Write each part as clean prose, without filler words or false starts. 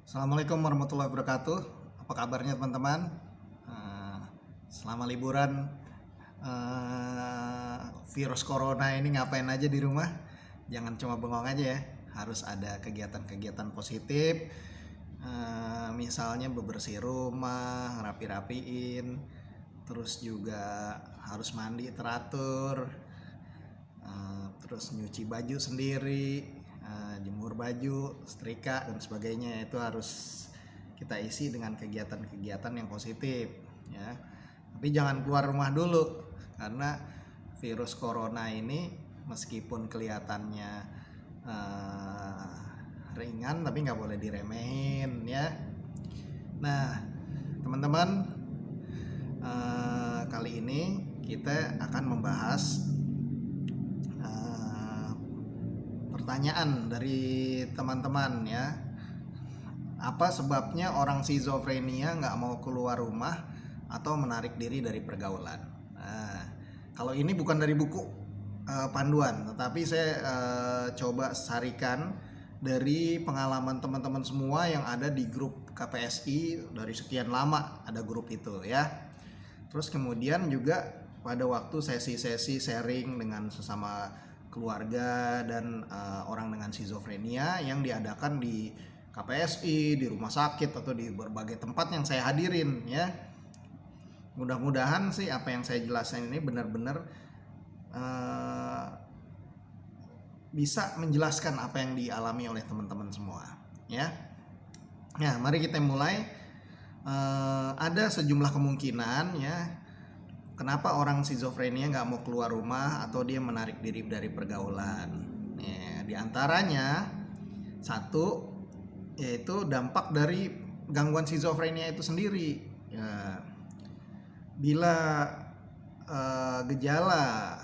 Assalamualaikum warahmatullahi wabarakatuh. Apa kabarnya teman-teman? Eh, Selama liburan virus corona ini ngapain aja di rumah? Jangan cuma bengong aja ya. Harus ada kegiatan-kegiatan positif. Misalnya bebersih rumah, rapi-rapiin, terus juga harus mandi teratur, terus nyuci baju sendiri, jemur baju, setrika dan sebagainya. Itu harus kita isi dengan kegiatan-kegiatan yang positif ya. Tapi jangan keluar rumah dulu karena virus corona ini meskipun kelihatannya uh, ringan tapi nggak boleh diremehin ya. Nah teman-teman, kali ini kita akan membahas pertanyaan dari teman-teman ya. Apa sebabnya orang skizofrenia nggak mau keluar rumah atau menarik diri dari pergaulan? Nah, kalau ini bukan dari buku panduan, tetapi saya coba sarikan dari pengalaman teman-teman semua yang ada di grup KPSI dari sekian lama ada grup itu ya. Terus kemudian juga pada waktu sesi-sesi sharing dengan sesama keluarga dan orang dengan skizofrenia yang diadakan di KPSI, di rumah sakit atau di berbagai tempat yang saya hadirin ya. Mudah-mudahan sih apa yang saya jelaskan ini benar-benar bisa menjelaskan apa yang dialami oleh teman-teman semua ya. Nah, mari kita mulai. Ada sejumlah kemungkinan ya kenapa orang skizofrenia nggak mau keluar rumah atau dia menarik diri dari pergaulan. Ya, di antaranya satu yaitu dampak dari gangguan skizofrenia itu sendiri. Ya, bila gejala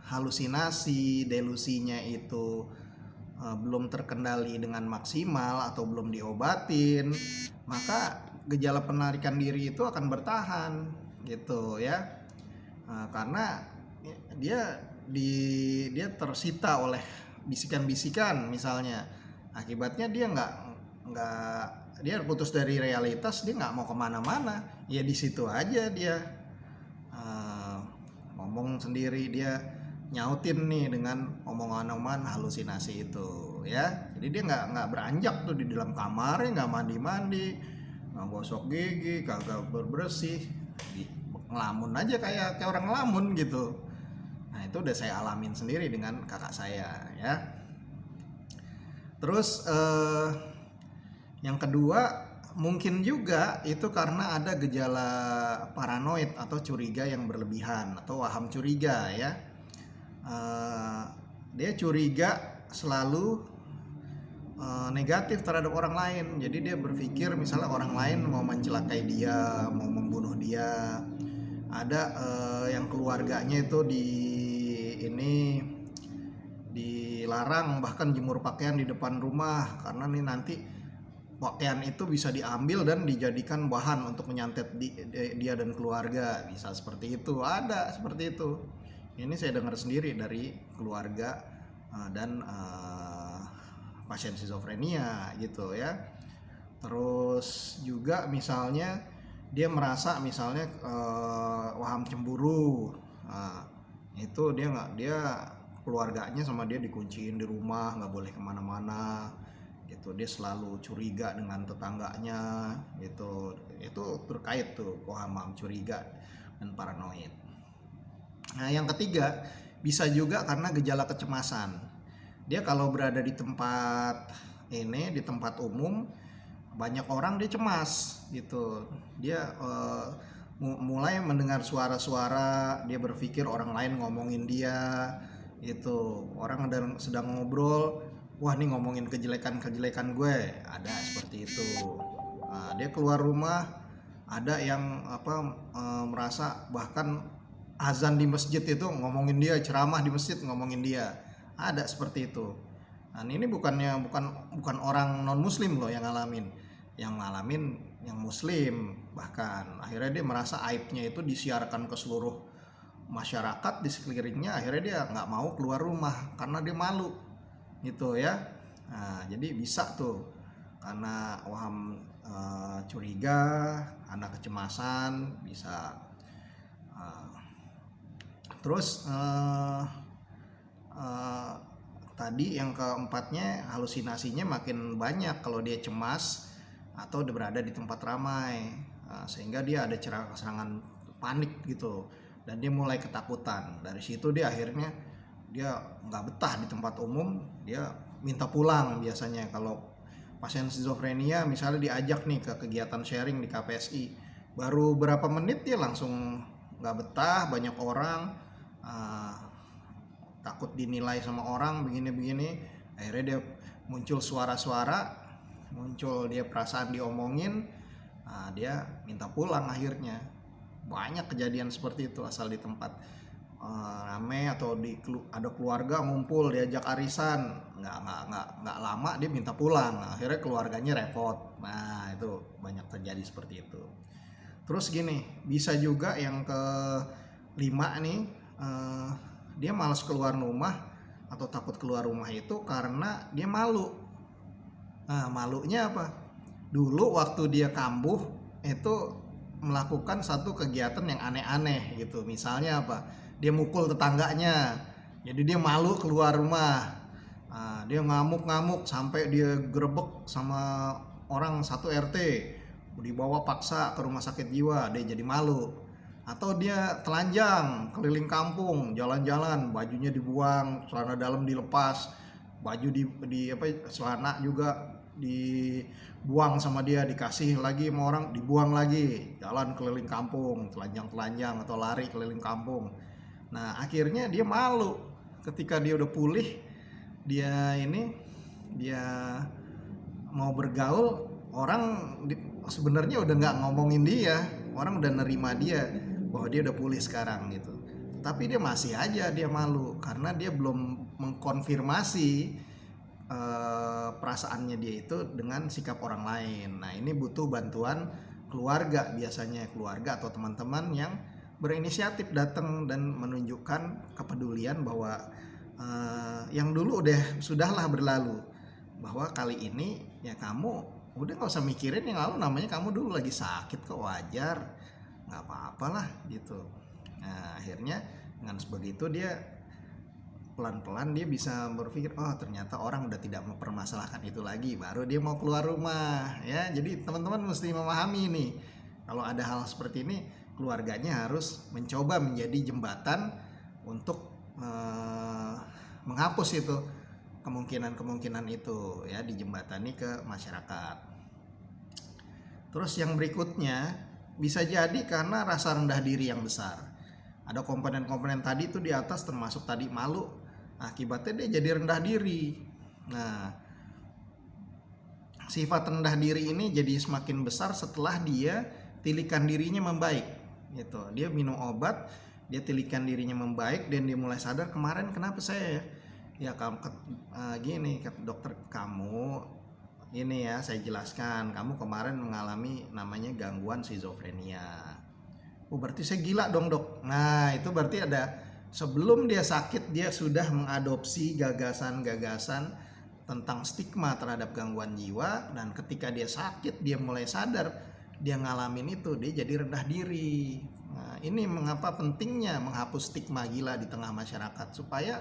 halusinasi, delusinya itu belum terkendali dengan maksimal atau belum diobatin, maka gejala penarikan diri itu akan bertahan gitu ya. Karena dia tersita oleh bisikan-bisikan misalnya, akibatnya dia dia putus dari realitas, dia nggak mau kemana-mana ya, di situ aja dia ngomong sendiri, dia nyautin nih dengan omongan-omongan halusinasi itu ya. Jadi dia nggak beranjak tuh di dalam kamarnya, nggak mandi-mandi, nggak gosok gigi, kagak bersih, ngelamun aja kayak orang ngelamun gitu. Nah itu udah saya alamin sendiri dengan kakak saya ya. Terus yang kedua mungkin juga itu karena ada gejala paranoid atau curiga yang berlebihan atau waham curiga ya. Dia curiga selalu negatif terhadap orang lain. Jadi dia berpikir misalnya orang lain mau mencelakai dia, mau membunuh dia. Ada yang keluarganya itu dilarang bahkan jemur pakaian di depan rumah karena nih nanti pakaian itu bisa diambil dan dijadikan bahan untuk menyantet dia dan keluarga, bisa seperti itu. Ada seperti itu. Ini saya dengar sendiri dari keluarga dan pasien skizofrenia gitu ya. Terus juga misalnya dia merasa misalnya waham cemburu, itu dia keluarganya sama dia dikunciin di rumah, nggak boleh kemana-mana gitu. Dia selalu curiga dengan tetangganya gitu. Itu terkait tuh waham curiga dan paranoid. Nah yang ketiga bisa juga karena gejala kecemasan. Dia kalau berada di tempat di tempat umum banyak orang, dia cemas gitu. Dia mulai mendengar suara-suara, dia berpikir orang lain ngomongin dia gitu. Orang sedang ngobrol, wah nih ngomongin kejelekan gue, ada seperti itu. Dia keluar rumah, ada yang merasa bahkan azan di masjid itu ngomongin dia, ceramah di masjid ngomongin dia, ada seperti itu. Nah ini bukan orang non muslim loh yang ngalamin, yang muslim. Bahkan akhirnya dia merasa aibnya itu disiarkan ke seluruh masyarakat di sekelilingnya, akhirnya dia nggak mau keluar rumah karena dia malu gitu ya. Nah jadi bisa tuh karena waham curiga, karena kecemasan bisa. Uh, Terus tadi yang keempatnya, halusinasinya makin banyak kalau dia cemas atau berada di tempat ramai, sehingga dia ada serangan panik gitu dan dia mulai ketakutan. Dari situ dia akhirnya dia nggak betah di tempat umum, dia minta pulang. Biasanya kalau pasien skizofrenia misalnya diajak nih ke kegiatan sharing di KPSI, baru berapa menit dia langsung nggak betah, banyak orang, takut dinilai sama orang begini-begini. Akhirnya dia muncul suara-suara, muncul dia perasaan diomongin, dia minta pulang. Akhirnya banyak kejadian seperti itu asal di tempat rame atau ada keluarga ngumpul diajak arisan, nggak lama dia minta pulang. Akhirnya keluarganya repot. Nah itu banyak terjadi seperti itu. Terus gini, bisa juga yang kelima nih, dia malas keluar rumah atau takut keluar rumah itu karena dia malu. Nah, malunya apa? Dulu waktu dia kambuh itu melakukan satu kegiatan yang aneh-aneh gitu. Misalnya apa? Dia mukul tetangganya. Jadi dia malu keluar rumah. Nah, dia ngamuk-ngamuk sampai dia gerebek sama orang satu RT. Dibawa paksa ke rumah sakit jiwa, dia jadi malu. Atau dia telanjang keliling kampung, jalan-jalan, bajunya dibuang, celana dalam dilepas, baju di celana juga dibuang sama dia, dikasih lagi sama orang, dibuang lagi, jalan keliling kampung telanjang-telanjang atau lari keliling kampung. Nah akhirnya dia malu. Ketika dia udah pulih, dia mau bergaul, orang sebenarnya udah nggak ngomongin dia, orang udah nerima dia bahwa dia udah pulih sekarang gitu. Tapi dia masih aja dia malu karena dia belum mengkonfirmasi perasaannya dia itu dengan sikap orang lain. Nah ini butuh bantuan keluarga, biasanya keluarga atau teman-teman yang berinisiatif datang dan menunjukkan kepedulian bahwa yang dulu sudahlah berlalu, bahwa kali ini ya kamu udah nggak usah mikirin yang lalu, namanya kamu dulu lagi sakit kok, wajar, nggak apa-apalah gitu. Nah akhirnya dengan begitu dia pelan-pelan dia bisa berpikir, oh ternyata orang udah tidak mempermasalahkan itu lagi, baru dia mau keluar rumah ya. Jadi teman-teman mesti memahami nih, kalau ada hal seperti ini keluarganya harus mencoba menjadi jembatan untuk menghapus itu kemungkinan-kemungkinan itu ya, dijembatani ke masyarakat. Terus yang berikutnya bisa jadi karena rasa rendah diri yang besar. Ada komponen-komponen tadi itu di atas, termasuk tadi malu, akibatnya dia jadi rendah diri. Nah sifat rendah diri ini jadi semakin besar setelah dia tilikan dirinya membaik gitu. Dia minum obat, dia tilikan dirinya membaik, dan dia mulai sadar, kemarin kenapa saya ya gini kata dokter, kamu ini ya saya jelaskan, kamu kemarin mengalami namanya gangguan skizofrenia. Oh berarti saya gila dong dok. Nah itu berarti ada, sebelum dia sakit dia sudah mengadopsi gagasan-gagasan tentang stigma terhadap gangguan jiwa, dan ketika dia sakit dia mulai sadar dia ngalamin itu, dia jadi rendah diri. Nah ini mengapa pentingnya menghapus stigma gila di tengah masyarakat, supaya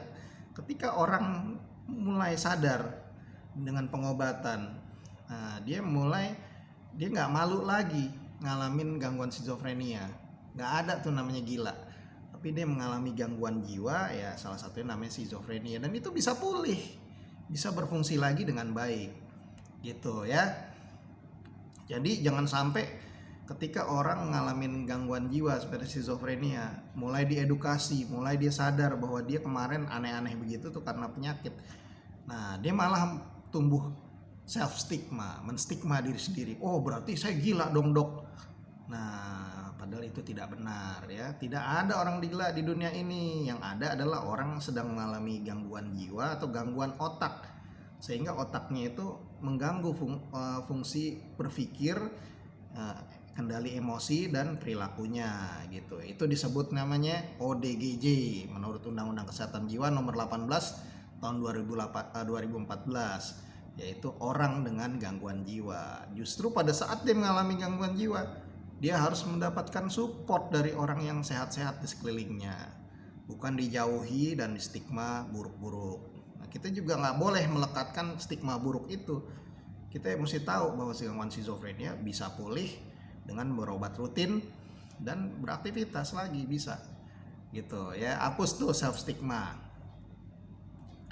ketika orang mulai sadar dengan pengobatan, nah, dia nggak malu lagi ngalamin gangguan skizofrenia. Nggak ada tuh namanya gila, tapi dia mengalami gangguan jiwa ya, salah satunya namanya skizofrenia, dan itu bisa pulih, bisa berfungsi lagi dengan baik gitu ya. Jadi jangan sampai ketika orang ngalamin gangguan jiwa seperti skizofrenia, mulai diedukasi, mulai dia sadar bahwa dia kemarin aneh-aneh begitu tuh karena penyakit. Nah dia malah tumbuh self stigma, menstigma diri sendiri. Oh berarti saya gila dong dok. Nah padahal itu tidak benar ya. Tidak ada orang gila di dunia ini. Yang ada adalah orang sedang mengalami gangguan jiwa atau gangguan otak, sehingga otaknya itu mengganggu fungsi berpikir, kendali emosi dan perilakunya gitu. Itu disebut namanya ODGJ menurut Undang-Undang Kesehatan Jiwa nomor 18 tahun 2014. yaitu orang dengan gangguan jiwa. Justru pada saat dia mengalami gangguan jiwa, dia harus mendapatkan support dari orang yang sehat-sehat di sekelilingnya, bukan dijauhi dan di stigma buruk-buruk. Nah, kita juga nggak boleh melekatkan stigma buruk itu. Kita mesti tahu bahwa gangguan skizofrenia bisa pulih dengan berobat rutin dan beraktivitas lagi bisa, gitu ya. Hapus tuh self stigma.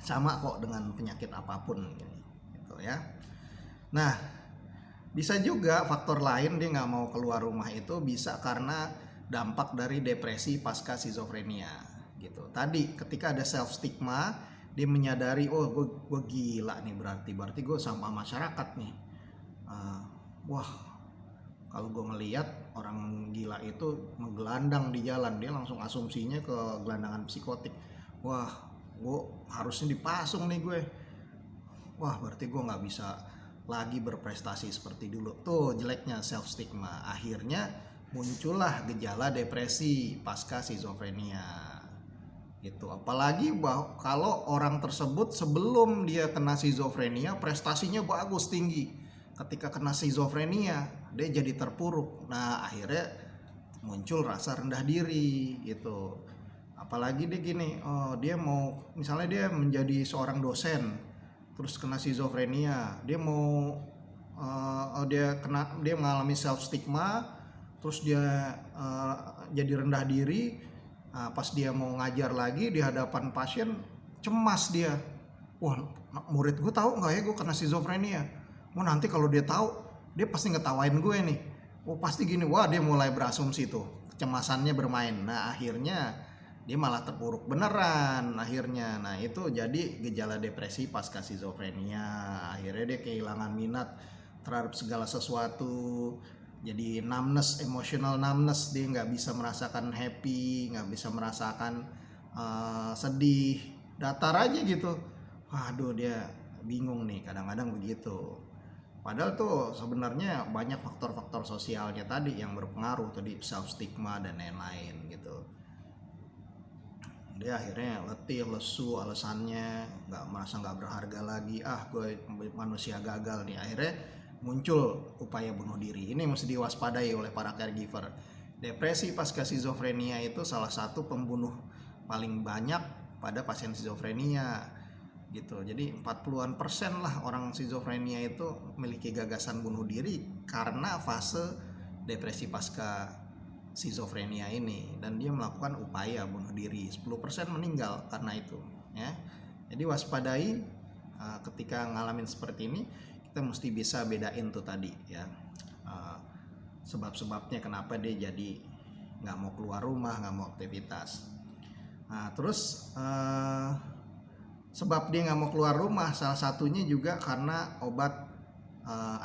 Sama kok dengan penyakit apapun, gitu ya. Nah, bisa juga faktor lain dia nggak mau keluar rumah itu bisa karena dampak dari depresi pasca skizofrenia, gitu. Tadi ketika ada self stigma, dia menyadari, oh gue gila nih, berarti gue sampah masyarakat nih. Wah, kalau gue ngelihat orang gila itu menggelandang di jalan, dia langsung asumsinya ke gelandangan psikotik. Wah, gue harusnya dipasung nih gue. Wah, berarti gue nggak bisa lagi berprestasi seperti dulu. Tuh jeleknya self stigma. Akhirnya muncullah gejala depresi pasca skizofrenia, gitu. Apalagi kalau orang tersebut sebelum dia kena skizofrenia prestasinya bagus, tinggi. Ketika kena skizofrenia dia jadi terpuruk. Nah, akhirnya muncul rasa rendah diri, gitu. Apalagi dia gini, dia mau, misalnya dia menjadi seorang dosen terus kena skizofrenia, dia mau dia mengalami self stigma, terus dia jadi rendah diri. Pas dia mau ngajar lagi di hadapan pasien, cemas dia. Wah, murid gue tahu nggak ya gue kena skizofrenia? Nanti kalau dia tahu, dia pasti ngetawain gue nih. Pasti gini. Wah, dia mulai berasumsi tuh, kecemasannya bermain. Nah, akhirnya dia malah terpuruk beneran akhirnya. Nah, itu jadi gejala depresi pasca skizofrenia. Akhirnya dia kehilangan minat terhadap segala sesuatu, jadi numbness, emotional numbness. Dia nggak bisa merasakan happy, nggak bisa merasakan sedih, datar aja gitu. Waduh, dia bingung nih, kadang-kadang begitu. Padahal tuh sebenarnya banyak faktor-faktor sosialnya tadi yang berpengaruh, tadi self stigma dan lain-lain, gitu. Dia akhirnya letih, lesu, alasannya merasa nggak berharga lagi. Gue manusia gagal nih. Akhirnya muncul upaya bunuh diri. Ini mesti diwaspadai oleh para caregiver. Depresi pasca skizofrenia itu salah satu pembunuh paling banyak pada pasien skizofrenia, gitu. Jadi 40% lah orang skizofrenia itu memiliki gagasan bunuh diri karena fase depresi pasca skizofrenia ini, dan dia melakukan upaya bunuh diri. 10% meninggal karena itu, ya. Jadi waspadai ketika ngalamin seperti ini. Kita mesti bisa bedain tuh tadi, ya, sebab-sebabnya kenapa dia jadi nggak mau keluar rumah, nggak mau aktivitas. Nah, terus sebab dia nggak mau keluar rumah salah satunya juga karena obat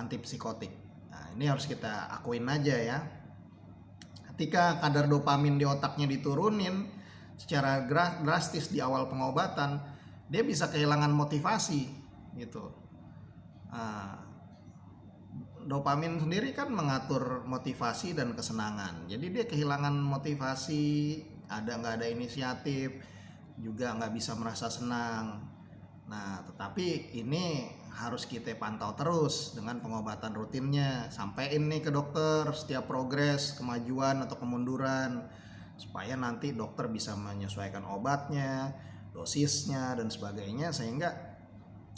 antipsikotik. Nah, ini harus kita akuin aja, ya. Ketika kadar dopamin di otaknya diturunin secara drastis di awal pengobatan, dia bisa kehilangan motivasi, gitu. Dopamin sendiri kan mengatur motivasi dan kesenangan. Jadi dia kehilangan motivasi, nggak ada inisiatif, juga nggak bisa merasa senang. Nah, tetapi ini harus kita pantau terus dengan pengobatan rutinnya. Sampein nih ke dokter setiap progres, kemajuan atau kemunduran, supaya nanti dokter bisa menyesuaikan obatnya, dosisnya dan sebagainya, sehingga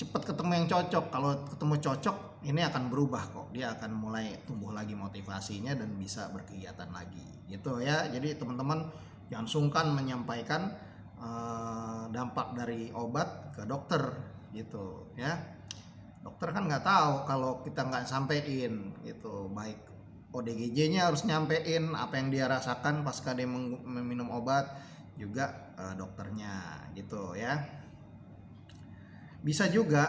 cepat ketemu yang cocok. Kalau ketemu cocok, ini akan berubah kok. Dia akan mulai tumbuh lagi motivasinya dan bisa berkegiatan lagi, gitu ya. Jadi teman-teman jangan sungkan menyampaikan dampak dari obat ke dokter, gitu ya. Dokter kan nggak tahu kalau kita nggak sampein, gitu. Baik ODGJ-nya harus nyampein apa yang dia rasakan pasca dia meminum obat, juga dokternya, gitu ya. Bisa juga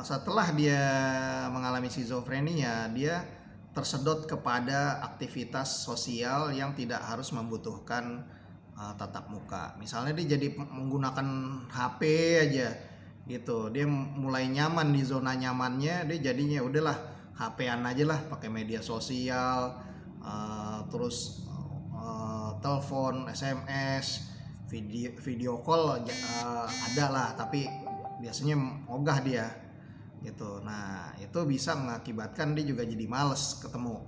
setelah dia mengalami skizofrenia, dia tersedot kepada aktivitas sosial yang tidak harus membutuhkan tatap muka. Misalnya dia jadi menggunakan HP aja, gitu. Dia mulai nyaman di zona nyamannya, dia jadinya udahlah HP-an aja lah, pakai media sosial, terus telepon, SMS, video call ada lah, tapi biasanya ogah dia gitu. Nah itu bisa mengakibatkan dia juga jadi males ketemu,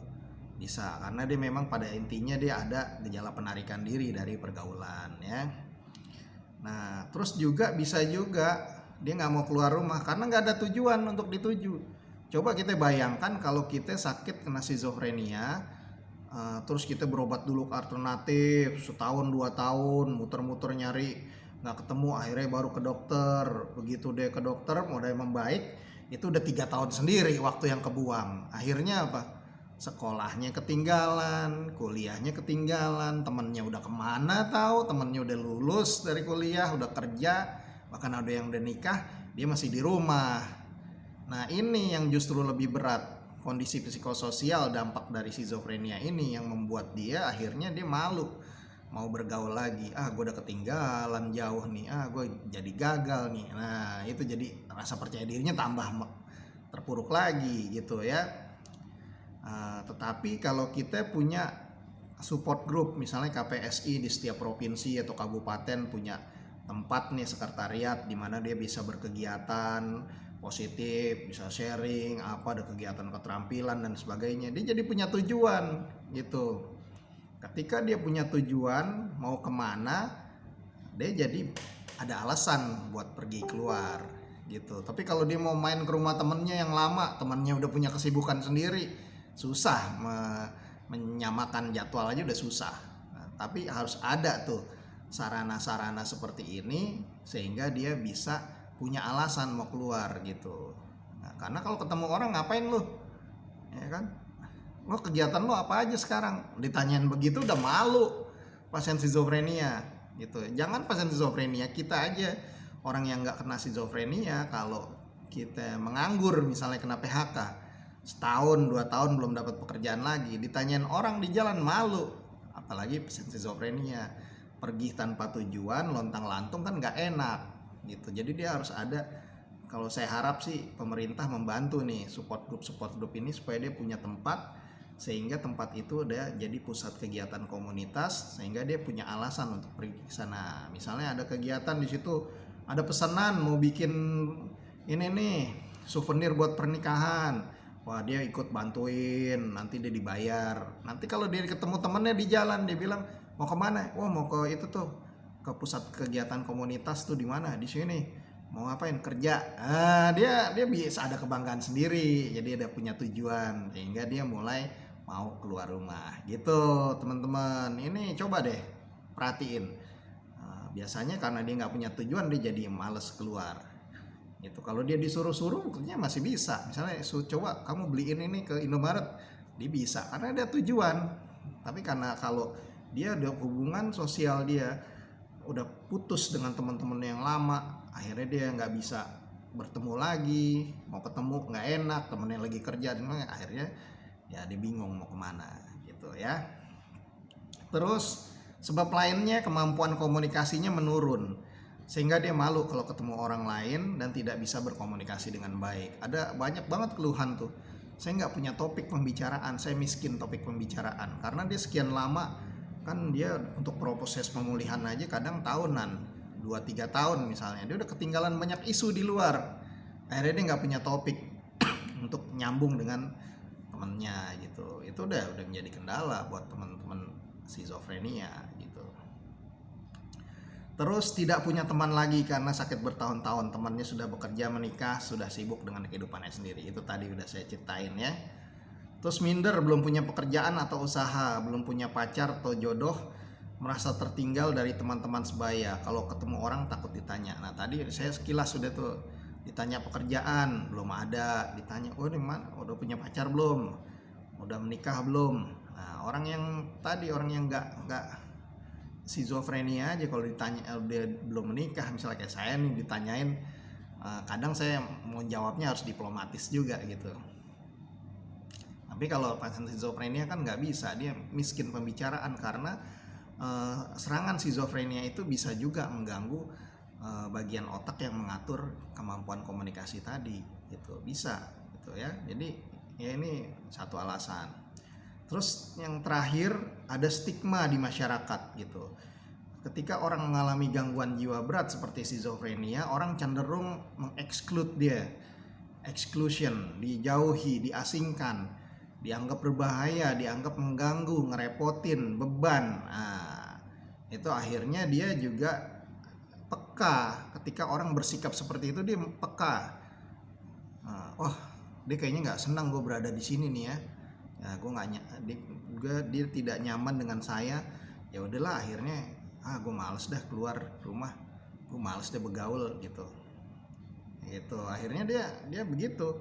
bisa karena dia memang pada intinya dia ada gejala penarikan diri dari pergaulan ya. Nah terus juga bisa juga dia nggak mau keluar rumah karena nggak ada tujuan untuk dituju. Coba kita bayangkan kalau kita sakit kena skizofrenia, terus kita berobat dulu ke alternatif setahun 2 tahun muter-muter nyari nggak ketemu, akhirnya baru ke dokter. Begitu deh ke dokter mulai membaik, itu udah 3 tahun sendiri waktu yang kebuang. Akhirnya apa? Sekolahnya ketinggalan, kuliahnya ketinggalan, temennya udah kemana tahu, temennya udah lulus dari kuliah, udah kerja, bahkan ada yang udah nikah, dia masih di rumah. Nah ini yang justru lebih berat, kondisi psikososial dampak dari skizofrenia ini yang membuat dia akhirnya dia malu mau bergaul lagi. Gue udah ketinggalan jauh nih, gue jadi gagal nih. Nah itu jadi rasa percaya dirinya tambah terpuruk lagi gitu ya. Tetapi kalau kita punya support group, misalnya KPSI di setiap provinsi atau kabupaten punya tempat nih sekretariat di mana dia bisa berkegiatan positif, bisa sharing ada kegiatan keterampilan dan sebagainya. Dia jadi punya tujuan gitu. Ketika dia punya tujuan mau kemana, dia jadi ada alasan buat pergi keluar gitu. Tapi kalau dia mau main ke rumah temennya yang lama, temennya udah punya kesibukan sendiri, susah menyamakan jadwal aja udah susah. Nah, tapi harus ada tuh sarana-sarana seperti ini sehingga dia bisa punya alasan mau keluar gitu. Nah, karena kalau ketemu orang ngapain lu? Ya kan? Lo kegiatan lo apa aja sekarang? Ditanyain begitu udah malu pasien skizofrenia gitu. Jangan pasien skizofrenia, kita aja orang yang nggak kena skizofrenia, kalau kita menganggur misalnya kena PHK setahun 2 tahun belum dapat pekerjaan lagi, ditanyain orang di jalan malu, apalagi pasien skizofrenia. Pergi tanpa tujuan, lontang-lantung kan nggak enak gitu. Jadi dia harus ada, kalau saya harap sih pemerintah membantu nih support group ini supaya dia punya tempat, sehingga tempat itu udah jadi pusat kegiatan komunitas, sehingga dia punya alasan untuk pergi ke sana. Misalnya ada kegiatan di situ, ada pesanan mau bikin ini nih souvenir buat pernikahan, wah dia ikut bantuin, nanti dia dibayar. Nanti kalau dia ketemu temennya di jalan, dia bilang mau kemana? Wah mau ke itu tuh, ke pusat kegiatan komunitas tuh di mana? Di sini. Mau ngapain? Kerja. Dia bisa ada kebanggaan sendiri, jadi ada punya tujuan, sehingga dia mulai mau keluar rumah gitu teman-teman. Ini coba deh perhatiin, biasanya karena dia nggak punya tujuan dia jadi males keluar gitu. Kalau dia disuruh-suruh mungkinnya masih bisa, misalnya coba kamu beliin ini ke Indomaret, dia bisa karena ada tujuan. Tapi karena kalau dia ada hubungan sosial, dia udah putus dengan teman-teman yang lama, akhirnya dia nggak bisa bertemu lagi, mau ketemu nggak enak, temennya lagi kerja, akhirnya ya dia bingung mau kemana gitu ya. Terus sebab lainnya, kemampuan komunikasinya menurun sehingga dia malu kalau ketemu orang lain dan tidak bisa berkomunikasi dengan baik. Ada banyak banget keluhan tuh, saya nggak punya topik pembicaraan, saya miskin topik pembicaraan, karena dia sekian lama kan, dia untuk proses pemulihan aja kadang tahunan, 2-3 tahun misalnya, dia udah ketinggalan banyak isu di luar, akhirnya dia nggak punya topik untuk nyambung dengan temennya gitu. Itu udah menjadi kendala buat teman-teman skizofrenia gitu. Terus tidak punya teman lagi karena sakit bertahun-tahun, temannya sudah bekerja, menikah, sudah sibuk dengan kehidupannya sendiri. Itu tadi udah saya ceritain ya. Terus minder, belum punya pekerjaan atau usaha, belum punya pacar atau jodoh, merasa tertinggal dari teman-teman sebaya. Kalau ketemu orang takut ditanya. Nah tadi saya sekilas sudah tuh, ditanya pekerjaan belum ada, ditanya di mana, udah punya pacar belum, udah menikah belum. Nah orang yang nggak skizofrenia aja, kalau ditanya dia belum menikah misalnya kayak saya nih, ditanyain kadang saya mau jawabnya harus diplomatis juga gitu. Tapi kalau pasien skizofrenia kan nggak bisa, dia miskin pembicaraan karena serangan skizofrenia itu bisa juga mengganggu bagian otak yang mengatur kemampuan komunikasi tadi gitu, bisa gitu ya. Jadi ya ini satu alasan. Terus yang terakhir, ada stigma di masyarakat gitu. ketika orang mengalami gangguan jiwa berat seperti skizofrenia, orang cenderung mengeksklud dia, exclusion, dijauhi, diasingkan, dianggap berbahaya, dianggap mengganggu, ngerepotin, beban. Nah, itu akhirnya dia juga peka. Ketika orang bersikap seperti itu, dia peka. Oh, dia kayaknya nggak senang gue berada di sini nih ya. Ya, dia tidak nyaman dengan saya. Ya udahlah, akhirnya gue males dah keluar rumah, gue males deh bergaul gitu. Akhirnya dia begitu.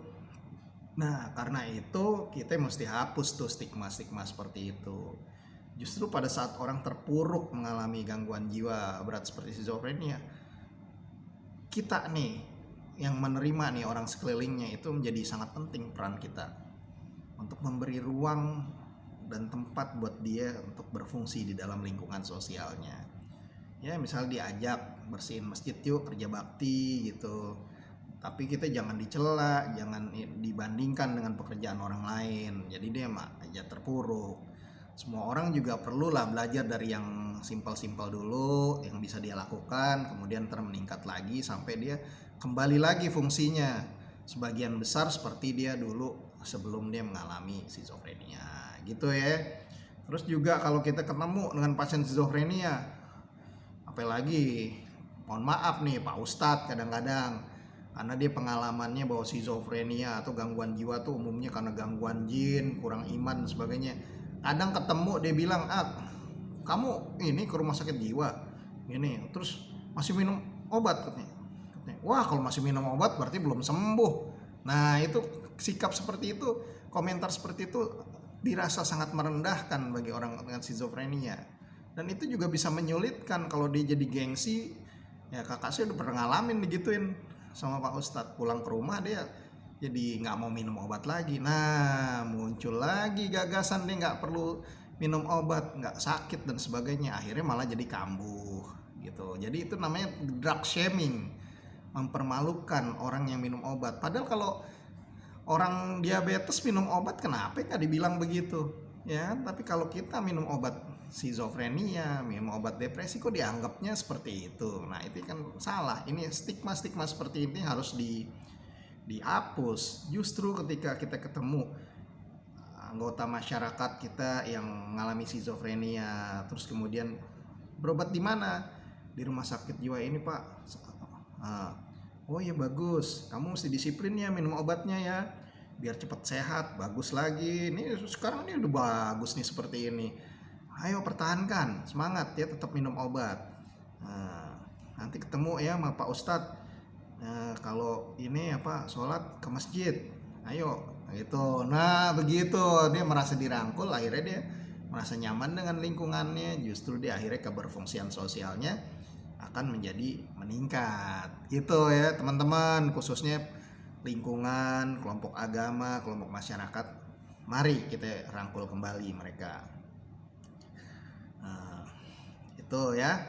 Nah, karena itu kita mesti hapus tuh stigma-stigma seperti itu. Justru pada saat orang terpuruk mengalami gangguan jiwa berat seperti skizofrenia, kita nih yang menerima nih orang sekelilingnya itu menjadi sangat penting peran kita untuk memberi ruang dan tempat buat dia untuk berfungsi di dalam lingkungan sosialnya. Ya, misal diajak bersihin masjid yuk, kerja bakti gitu. Tapi kita jangan dicela, jangan dibandingkan dengan pekerjaan orang lain. Jadi dia aja terpuruk. Semua orang juga perlulah belajar dari yang simpel-simpel dulu, yang bisa dia lakukan, kemudian meningkat lagi sampai dia kembali lagi fungsinya sebagian besar seperti dia dulu sebelum dia mengalami skizofrenia, gitu ya. Terus juga kalau kita ketemu dengan pasien skizofrenia, apalagi mohon maaf nih Pak Ustadz, kadang-kadang karena dia pengalamannya bahwa skizofrenia atau gangguan jiwa tuh umumnya karena gangguan jin, kurang iman dan sebagainya. Kadang ketemu dia bilang, kamu ini ke rumah sakit jiwa ini, terus masih minum obat katanya. Wah, kalau masih minum obat berarti belum sembuh. Nah, itu sikap seperti itu, komentar seperti itu dirasa sangat merendahkan bagi orang dengan skizofrenia. Dan itu juga bisa menyulitkan kalau dia jadi gengsi. Ya, kakak saya udah pernah ngalamin digituin sama Pak Ustadz, pulang ke rumah dia jadi nggak mau minum obat lagi. Nah, muncul lagi gagasan dia nggak perlu minum obat, nggak sakit dan sebagainya. Akhirnya malah jadi kambuh gitu. Jadi itu namanya drug shaming, mempermalukan orang yang minum obat. Padahal kalau orang diabetes minum obat, kenapa nggak dibilang begitu ya? Tapi kalau kita minum obat skizofrenia, minum obat depresi, kok dianggapnya seperti itu. Nah, itu kan salah. Ini stigma-stigma seperti ini harus dihapus. Justru ketika kita ketemu anggota masyarakat kita yang mengalami skizofrenia, terus kemudian berobat di mana? Di rumah sakit jiwa ini, Pak. Oh ya, bagus, kamu mesti disiplin ya minum obatnya ya, biar cepat sehat. Bagus lagi, ini sekarang ini udah bagus nih seperti ini. Ayo pertahankan, semangat ya, tetap minum obat. Nanti ketemu ya sama Pak Ustadz. Kalau ini sholat ke masjid, ayo gitu. Nah, begitu dia merasa dirangkul, akhirnya dia merasa nyaman dengan lingkungannya. Justru dia akhirnya keberfungsian sosialnya akan menjadi meningkat gitu ya teman-teman, khususnya lingkungan, kelompok agama, kelompok masyarakat. Mari kita rangkul kembali mereka. Itu ya.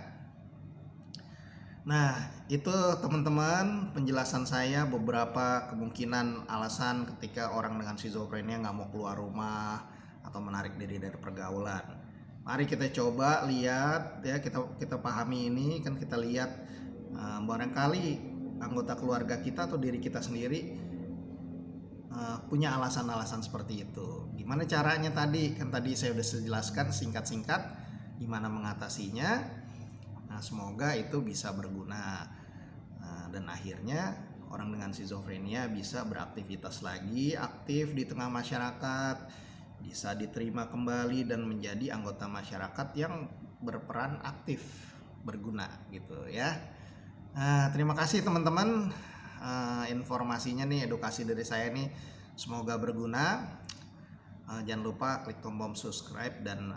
Nah, itu teman-teman penjelasan saya beberapa kemungkinan alasan ketika orang dengan skizofrenia nggak mau keluar rumah atau menarik diri dari pergaulan. Mari kita coba lihat ya, kita pahami ini kan, kita lihat barangkali anggota keluarga kita atau diri kita sendiri punya alasan-alasan seperti itu. Gimana caranya tadi? Kan tadi saya udah jelaskan singkat-singkat gimana mengatasinya. Nah, semoga itu bisa berguna dan akhirnya orang dengan skizofrenia bisa beraktivitas lagi, aktif di tengah masyarakat, bisa diterima kembali dan menjadi anggota masyarakat yang berperan aktif, berguna gitu ya. Terima kasih teman-teman, informasinya nih, edukasi dari saya nih semoga berguna. Jangan lupa klik tombol subscribe dan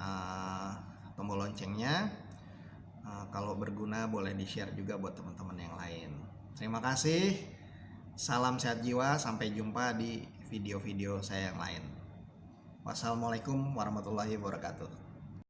tombol loncengnya. Kalau berguna boleh di-share juga buat teman-teman yang lain. Terima kasih. Salam sehat jiwa, sampai jumpa di video-video saya yang lain. Wassalamualaikum warahmatullahi wabarakatuh.